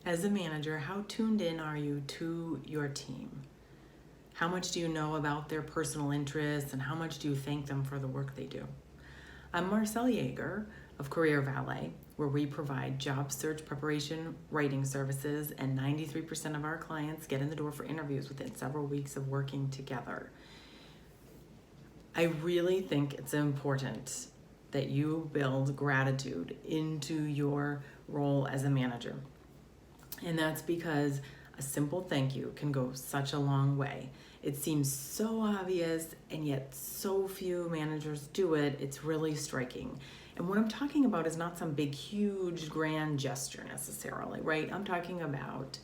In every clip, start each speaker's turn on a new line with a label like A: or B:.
A: As a manager, how tuned in are you to your team? How much do you know about their personal interests and how much do you thank them for the work they do? I'm Marcelle Yeager of Career Valet, where we provide job search preparation writing services, and 93% of our clients get in the door for interviews within several weeks of working together. I really think it's important that you build gratitude into your role as a manager. And that's because a simple thank you can go such a long way. It seems so obvious, and yet so few managers do it. It's really striking. And what I'm talking about is not some big, huge, grand gesture necessarily, right? I'm talking about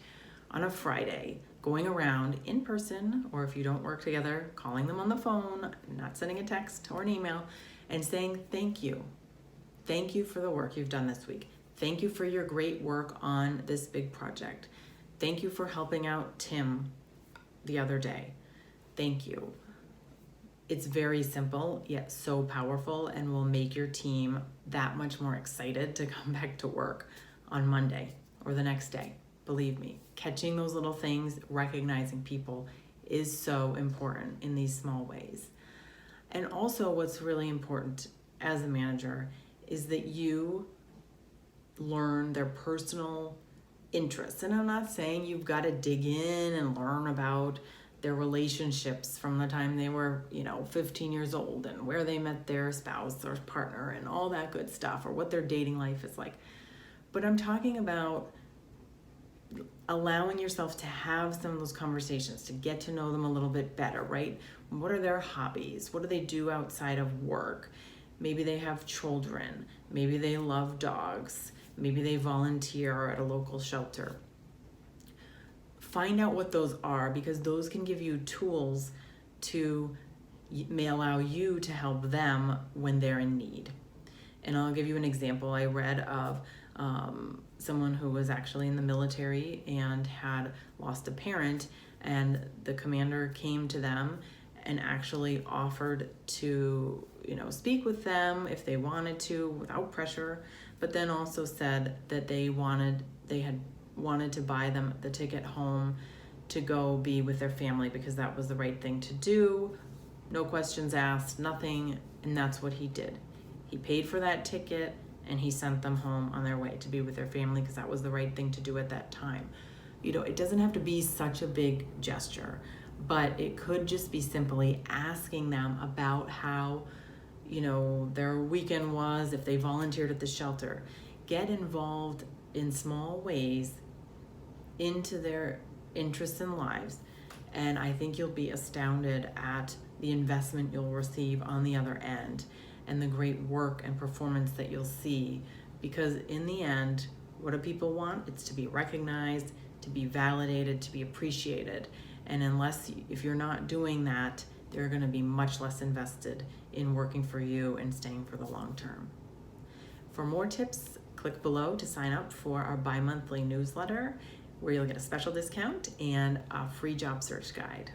A: on a Friday, going around in person, or if you don't work together, calling them on the phone, not sending a text or an email, and saying thank you. Thank you for the work you've done this week. Thank you for your great work on this big project. Thank you for helping out Tim the other day. Thank you. It's very simple, yet so powerful, and will make your team that much more excited to come back to work on Monday or the next day. Believe me, catching those little things, recognizing people is so important in these small ways. And also what's really important as a manager is that you learn their personal interests. And I'm not saying you've got to dig in and learn about their relationships from the time they were, 15 years old and where they met their spouse or partner and all that good stuff, or what their dating life is like. But I'm talking about allowing yourself to have some of those conversations, to get to know them a little bit better, right? What are their hobbies? What do they do outside of work? Maybe they have children. Maybe they love dogs. Maybe they volunteer at a local shelter. Find out what those are, because those can give you tools may allow you to help them when they're in need. And I'll give you an example. I read of someone who was actually in the military and had lost a parent, and the commander came to them and actually offered to, speak with them if they wanted to without pressure, but then also said that they had wanted to buy them the ticket home to go be with their family because that was the right thing to do. No questions asked, nothing, and that's what he did. He paid for that ticket and he sent them home on their way to be with their family because that was the right thing to do at that time. It doesn't have to be such a big gesture, but it could just be simply asking them about how, their weekend was, if they volunteered at the shelter. Get involved in small ways into their interests and lives, and I think you'll be astounded at the investment you'll receive on the other end and the great work and performance that you'll see, because in the end, what do people want? It's to be recognized, to be validated, to be appreciated. And if you're not doing that, they're going to be much less invested in working for you and staying for the long term. For more tips, click below to sign up for our bi-monthly newsletter, where you'll get a special discount and a free job search guide.